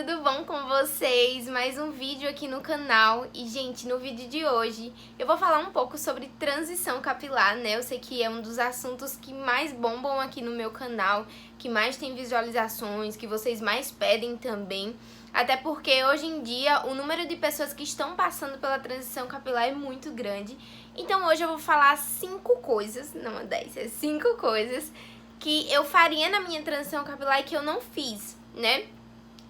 tudo bom com vocês? Mais um vídeo aqui no canal. E, gente, no vídeo de hoje eu vou falar um pouco sobre transição capilar, né? Eu sei que é um dos assuntos que mais bombam aqui no meu canal, que mais tem visualizações, que vocês mais pedem também. Até porque hoje em dia o número de pessoas que estão passando pela transição capilar é muito grande. Então hoje eu vou falar 5 coisas, não 10, é 5 coisas que eu faria na minha transição capilar e que eu não fiz, né?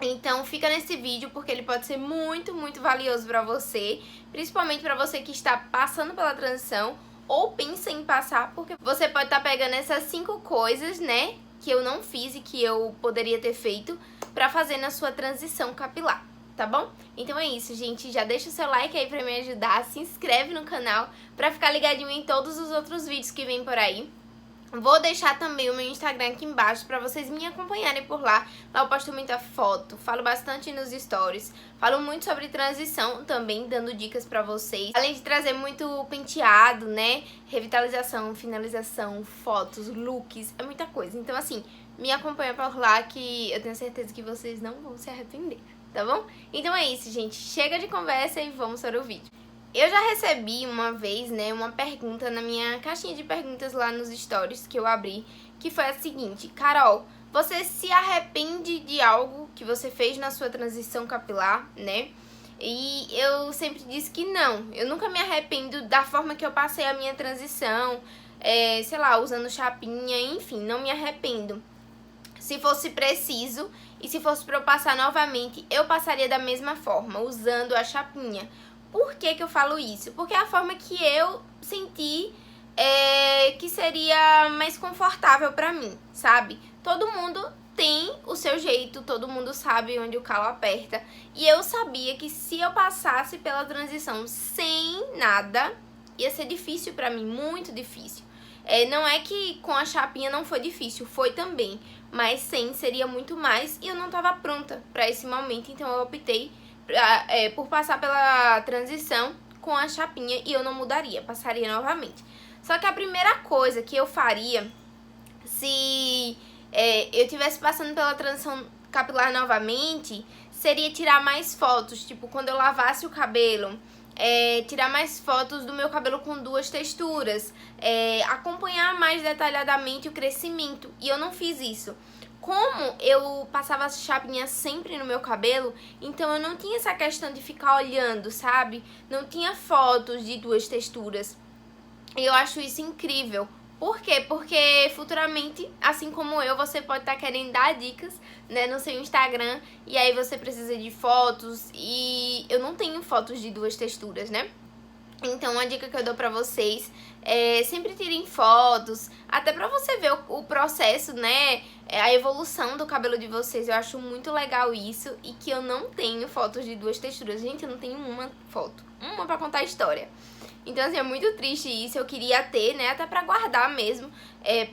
Então fica nesse vídeo porque ele pode ser muito valioso pra você, principalmente pra você que está passando pela transição ou pensa em passar, porque você pode estar pegando essas 5 coisas, né, que eu não fiz e que eu poderia ter feito pra fazer na sua transição capilar, tá bom? Então é isso, gente, já deixa o seu like aí pra me ajudar, se inscreve no canal pra ficar ligadinho em todos os outros vídeos que vem por aí. Vou deixar também o meu Instagram aqui embaixo pra vocês me acompanharem por lá. Lá eu posto muita foto, falo bastante nos stories, falo muito sobre transição também, dando dicas pra vocês. Além de trazer muito penteado, né, revitalização, finalização, fotos, looks, é muita coisa. Então assim, me acompanha por lá que eu tenho certeza que vocês não vão se arrepender, tá bom? Então é isso, gente, chega de conversa e vamos para o vídeo. Eu já recebi uma vez, né, uma pergunta na minha caixinha de perguntas lá nos stories que eu abri, que foi a seguinte: Carol, você se arrepende de algo que você fez na sua transição capilar, né? E eu sempre disse que não, eu nunca me arrependo da forma que eu passei a minha transição, sei lá, usando chapinha, enfim, não me arrependo. Se fosse preciso e se fosse para eu passar novamente, eu passaria da mesma forma, usando a chapinha. Por que que eu falo isso? Porque é a forma que eu senti que seria mais confortável pra mim, sabe? Todo mundo tem o seu jeito, todo mundo sabe onde o calo aperta. E eu sabia que se eu passasse pela transição sem nada, ia ser difícil pra mim, muito difícil. Não é que com a chapinha não foi difícil, foi também. Mas sem seria muito mais e eu não tava pronta pra esse momento, então eu optei por passar pela transição com a chapinha e eu não mudaria, passaria novamente. Só que a primeira coisa que eu faria se eu tivesse passando pela transição capilar novamente, seria tirar mais fotos, tipo quando eu lavasse o cabelo, tirar mais fotos do meu cabelo com 2 texturas, acompanhar mais detalhadamente o crescimento, e eu não fiz isso. Como eu passava a chapinha sempre no meu cabelo, então eu não tinha essa questão de ficar olhando, sabe? Não tinha fotos de 2 texturas. E eu acho isso incrível. Por quê? Porque futuramente, assim como eu, você pode estar querendo dar dicas, né, no seu Instagram, e aí você precisa de fotos, e eu não tenho fotos de 2 texturas, né? Então, a dica que eu dou pra vocês é sempre tirem fotos, até pra você ver o processo, né, a evolução do cabelo de vocês. Eu acho muito legal isso, e que eu não tenho fotos de 2 texturas. Gente, eu não tenho uma foto, uma pra contar a história. Então, assim, é muito triste isso, eu queria ter, né, até pra guardar mesmo,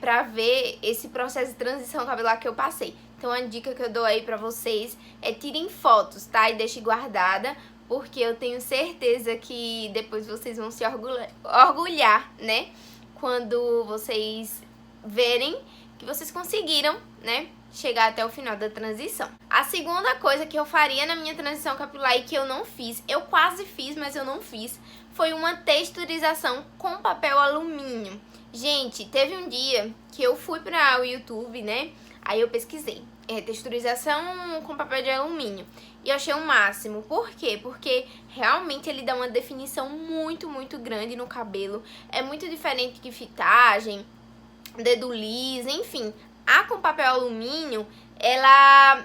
pra ver esse processo de transição capilar que eu passei. Então, a dica que eu dou aí pra vocês é tirem fotos, tá, e deixem guardada, porque eu tenho certeza que depois vocês vão se orgulhar, né? Quando vocês verem que vocês conseguiram, né, chegar até o final da transição. A segunda coisa que eu faria na minha transição capilar e que eu não fiz, eu quase fiz, mas eu não fiz, foi uma texturização com papel alumínio. Gente, teve um dia que eu fui para o YouTube, né? Aí eu pesquisei texturização com papel de alumínio e eu achei o máximo. Por quê? Porque realmente ele dá uma definição muito grande no cabelo. É muito diferente de fitagem, dedo liso, enfim. A com papel alumínio, ela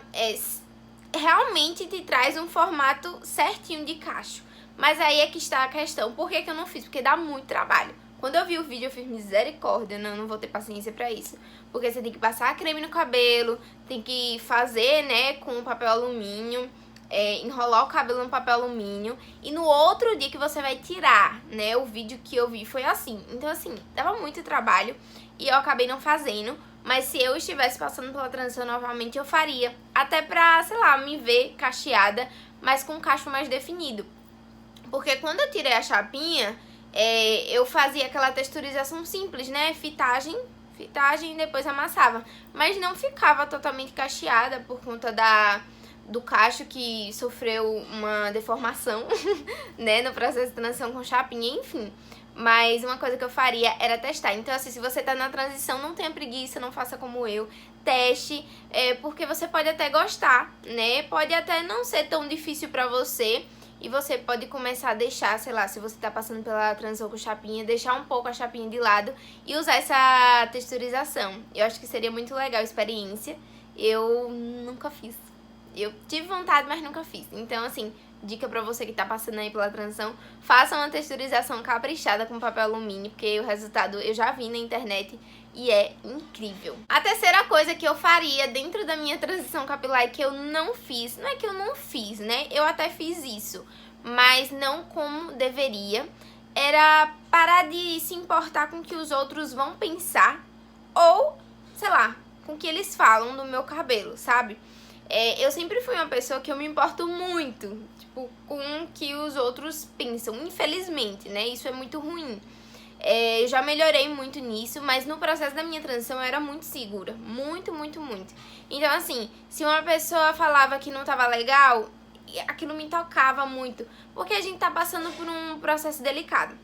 realmente te traz um formato certinho de cacho. Mas aí é que está a questão. Por que que eu não fiz? Porque dá muito trabalho. Quando eu vi o vídeo, eu fiz misericórdia, não vou ter paciência pra isso. Porque você tem que passar creme no cabelo, tem que fazer, né, com papel alumínio, enrolar o cabelo no papel alumínio. E no outro dia que você vai tirar, né, o vídeo que eu vi foi assim. Então, assim, dava muito trabalho e eu acabei não fazendo. Mas se eu estivesse passando pela transição novamente, eu faria. Até pra, sei lá, me ver cacheada, mas com um cacho mais definido. Porque quando eu tirei a chapinha, eu fazia aquela texturização simples, né? Fitagem e depois amassava. Mas não ficava totalmente cacheada por conta do cacho que sofreu uma deformação, né, no processo de transição com chapinha, enfim. Mas uma coisa que eu faria era testar. Então, assim, se você tá na transição, não tenha preguiça, não faça como eu. Teste, porque você pode até gostar, né? Pode até não ser tão difícil pra você. E você pode começar a deixar, sei lá, se você tá passando pela transição com chapinha, deixar um pouco a chapinha de lado e usar essa texturização. Eu acho que seria muito legal a experiência. Eu nunca fiz. Eu tive vontade, mas nunca fiz. Então, assim, dica pra você que tá passando aí pela transição, faça uma texturização caprichada com papel alumínio, porque o resultado eu já vi na internet e é incrível. A terceira coisa que eu faria dentro da minha transição capilar e que eu não fiz, não é que eu não fiz, né? Eu até fiz isso, mas não como deveria, era parar de se importar com o que os outros vão pensar ou, sei lá, com o que eles falam do meu cabelo, sabe? Eu sempre fui uma pessoa que eu me importo muito, tipo, com o que os outros pensam, infelizmente, né? Isso é muito ruim. Eu já melhorei muito nisso, mas no processo da minha transição eu era muito segura, muito, muito, muito. Então, assim, se uma pessoa falava que não tava legal, aquilo me tocava muito, porque a gente tá passando por um processo delicado.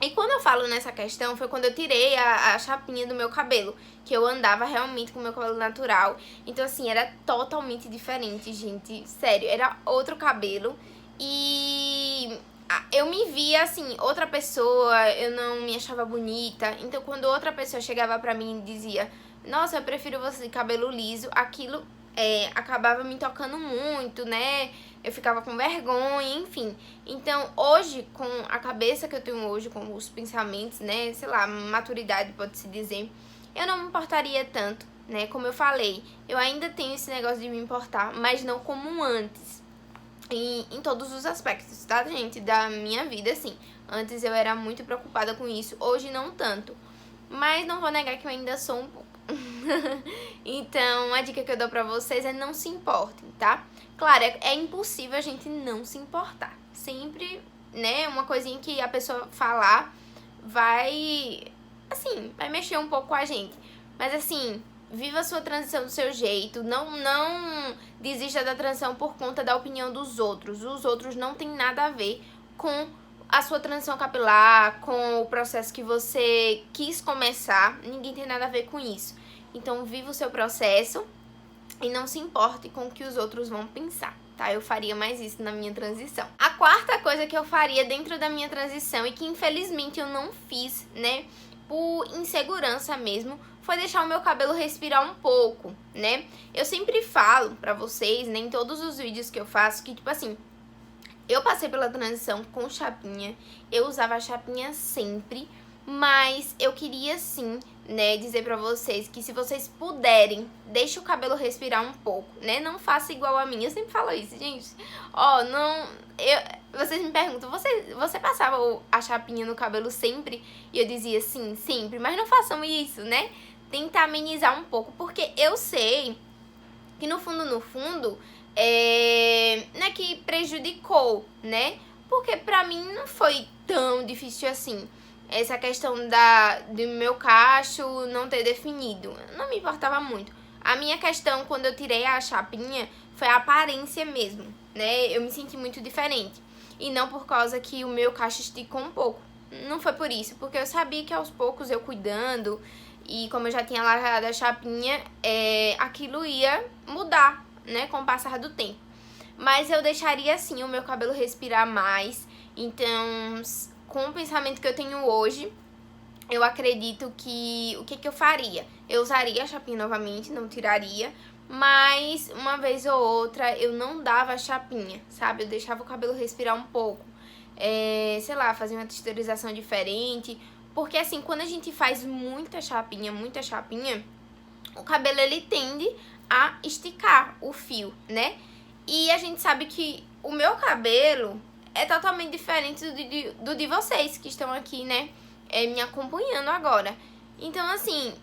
E quando eu falo nessa questão, foi quando eu tirei a chapinha do meu cabelo, que eu andava realmente com o meu cabelo natural. Então, assim, era totalmente diferente, gente. Sério, era outro cabelo. E eu me via, assim, outra pessoa, eu não me achava bonita. Então, quando outra pessoa chegava pra mim e dizia, nossa, eu prefiro você de cabelo liso, aquilo acabava me tocando muito, né? Eu ficava com vergonha, enfim. Então, hoje, com a cabeça que eu tenho hoje, com os pensamentos, né, sei lá, maturidade, pode-se dizer, eu não me importaria tanto, né? Como eu falei, eu ainda tenho esse negócio de me importar, mas não como antes. Em todos os aspectos, tá, gente? Da minha vida, assim. Antes eu era muito preocupada com isso, hoje não tanto. Mas não vou negar que eu ainda sou um pouco. Então, a dica que eu dou pra vocês é não se importem, tá? Claro, é impossível a gente não se importar. Sempre, né, uma coisinha que a pessoa falar vai, assim, vai mexer um pouco com a gente. Mas, assim, viva a sua transição do seu jeito. Não desista da transição por conta da opinião dos outros. Os outros não tem nada a ver com a sua transição capilar, com o processo que você quis começar. Ninguém tem nada a ver com isso. Então, viva o seu processo e não se importe com o que os outros vão pensar, tá? Eu faria mais isso na minha transição. A quarta coisa que eu faria dentro da minha transição e que infelizmente eu não fiz, né, por insegurança mesmo, foi deixar o meu cabelo respirar um pouco, né? Eu sempre falo pra vocês, né, em todos os vídeos que eu faço, que tipo assim, eu passei pela transição com chapinha, eu usava a chapinha sempre, mas eu queria sim, né, dizer pra vocês que se vocês puderem, deixe o cabelo respirar um pouco, né? Não faça igual a mim, eu sempre falo isso, gente. Ó, não... Vocês me perguntam, você passava a chapinha no cabelo sempre? E eu dizia sim, sempre, mas não façam isso, né? Tenta amenizar um pouco, porque eu sei que no fundo, não é que prejudicou, né? Porque pra mim não foi tão difícil assim. Essa questão do meu cacho não ter definido, não me importava muito. A minha questão, quando eu tirei a chapinha, foi a aparência mesmo, né? Eu me senti muito diferente. E não por causa que o meu cacho esticou um pouco. Não foi por isso, porque eu sabia que aos poucos eu cuidando, e como eu já tinha largado a chapinha, aquilo ia mudar, né? Com o passar do tempo. Mas eu deixaria assim o meu cabelo respirar mais. Então, com o pensamento que eu tenho hoje, eu acredito que... O que eu faria? Eu usaria a chapinha novamente, não tiraria. Mas, uma vez ou outra, eu não dava a chapinha, sabe? Eu deixava o cabelo respirar um pouco. Sei lá, fazia uma texturização diferente. Porque, assim, quando a gente faz muita chapinha, o cabelo, ele tende a esticar o fio, né? E a gente sabe que o meu cabelo é totalmente diferente do de vocês que estão aqui, né, me acompanhando agora. Então, assim,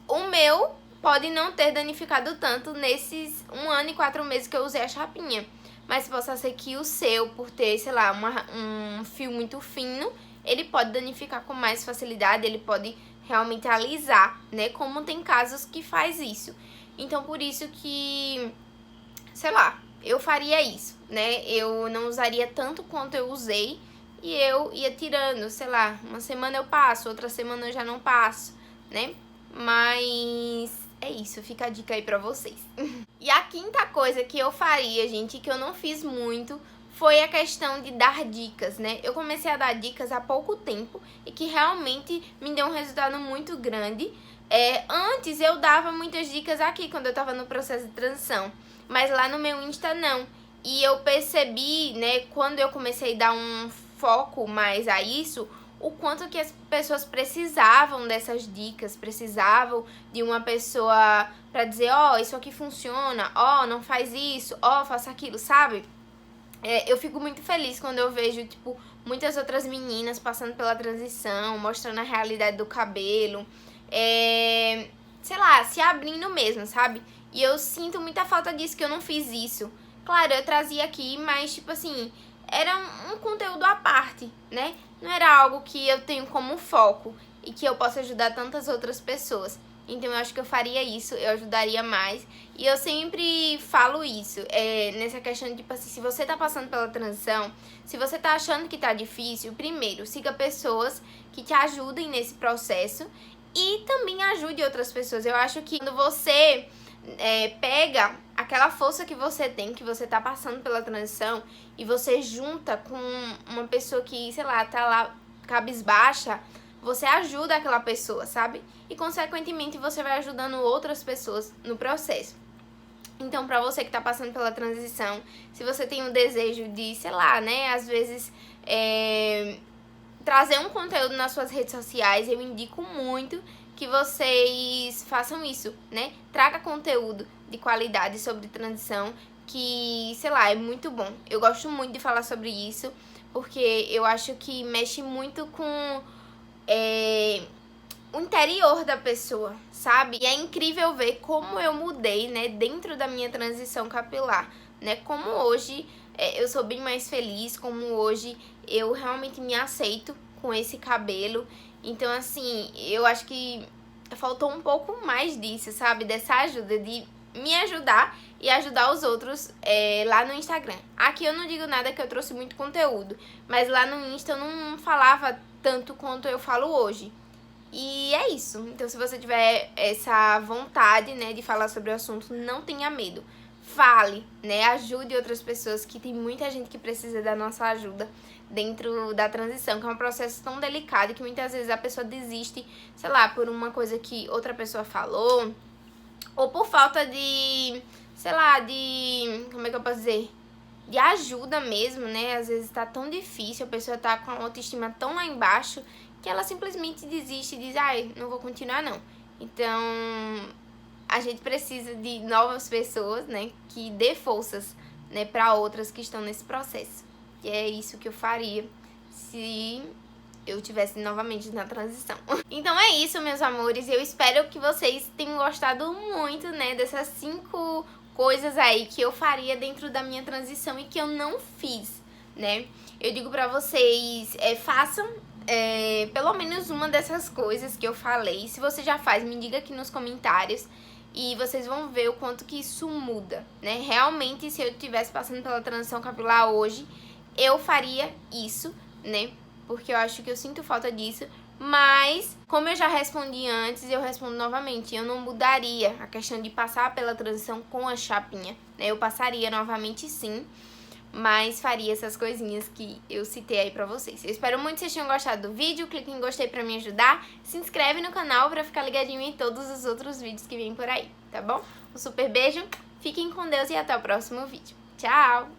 o meu pode não ter danificado tanto nesses 1 ano e 4 meses que eu usei a chapinha. Mas possa ser que o seu, por ter, sei lá, um fio muito fino, ele pode danificar com mais facilidade, ele pode realmente alisar, né, como tem casos que faz isso. Então, por isso que, sei lá, eu faria isso, né? Eu não usaria tanto quanto eu usei e eu ia tirando, sei lá, uma semana eu passo, outra semana eu já não passo, né? Mas é isso, fica a dica aí pra vocês. E a quinta coisa que eu faria, gente, que eu não fiz muito, foi a questão de dar dicas, né? Eu comecei a dar dicas há pouco tempo e que realmente me deu um resultado muito grande. Antes eu dava muitas dicas aqui quando eu tava no processo de transição, mas lá no meu Insta não. E eu percebi, né, quando eu comecei a dar um foco mais a isso, o quanto que as pessoas precisavam dessas dicas, precisavam de uma pessoa pra dizer, ó, isso aqui funciona, ó, não faz isso, ó, faça aquilo, sabe? Eu fico muito feliz quando eu vejo, tipo, muitas outras meninas passando pela transição, mostrando a realidade do cabelo, sei lá, se abrindo mesmo, sabe? E eu sinto muita falta disso, que eu não fiz isso. Claro, eu trazia aqui, mas, tipo assim, era um conteúdo à parte, né? Não era algo que eu tenho como foco e que eu possa ajudar tantas outras pessoas. Então eu acho que eu faria isso, eu ajudaria mais. E eu sempre falo isso, nessa questão de, tipo assim, se você tá passando pela transição, se você tá achando que tá difícil, primeiro, siga pessoas que te ajudem nesse processo e também ajude outras pessoas. Eu acho que quando você pega aquela força que você tem, que você tá passando pela transição, e você junta com uma pessoa que, sei lá, tá lá cabisbaixa, você ajuda aquela pessoa, sabe? E, consequentemente, você vai ajudando outras pessoas no processo. Então, pra você que tá passando pela transição, se você tem um desejo de, sei lá, né, às vezes, trazer um conteúdo nas suas redes sociais, eu indico muito que vocês façam isso, né? Traga conteúdo de qualidade sobre transição, que, sei lá, é muito bom. Eu gosto muito de falar sobre isso, porque eu acho que mexe muito com o interior da pessoa, sabe? E é incrível ver como eu mudei, né, dentro da minha transição capilar, né? Como hoje eu sou bem mais feliz, como hoje eu realmente me aceito com esse cabelo. Então, assim, eu acho que faltou um pouco mais disso, sabe? Dessa ajuda, de me ajudar e ajudar os outros lá no Instagram. Aqui eu não digo nada que eu trouxe muito conteúdo, mas lá no Insta eu não falava tanto quanto eu falo hoje. E é isso. Então, se você tiver essa vontade, né, de falar sobre o assunto, não tenha medo. Fale, né? Ajude outras pessoas, que tem muita gente que precisa da nossa ajuda dentro da transição, que é um processo tão delicado que muitas vezes a pessoa desiste, sei lá, por uma coisa que outra pessoa falou, ou por falta de, sei lá, como é que eu posso dizer? De ajuda mesmo, né? Às vezes tá tão difícil, a pessoa tá com a autoestima tão lá embaixo, que ela simplesmente desiste e diz, ai, não vou continuar não. Então, a gente precisa de novas pessoas, né, que dê forças, né, para outras que estão nesse processo. E é isso que eu faria se eu tivesse novamente na transição. Então é isso, meus amores. Eu espero que vocês tenham gostado muito, né, dessas 5 coisas aí que eu faria dentro da minha transição e que eu não fiz, né? Eu digo pra vocês, façam pelo menos uma dessas coisas que eu falei. Se você já faz, me diga aqui nos comentários e vocês vão ver o quanto que isso muda, né? Realmente, se eu estivesse passando pela transição capilar hoje, eu faria isso, né? Porque eu acho que eu sinto falta disso. Mas, como eu já respondi antes, eu respondo novamente. Eu não mudaria a questão de passar pela transição com a chapinha, né? Eu passaria novamente sim, mas faria essas coisinhas que eu citei aí pra vocês. Eu espero muito que vocês tenham gostado do vídeo. Clique em gostei pra me ajudar. Se inscreve no canal pra ficar ligadinho em todos os outros vídeos que vêm por aí, tá bom? Um super beijo, fiquem com Deus e até o próximo vídeo. Tchau!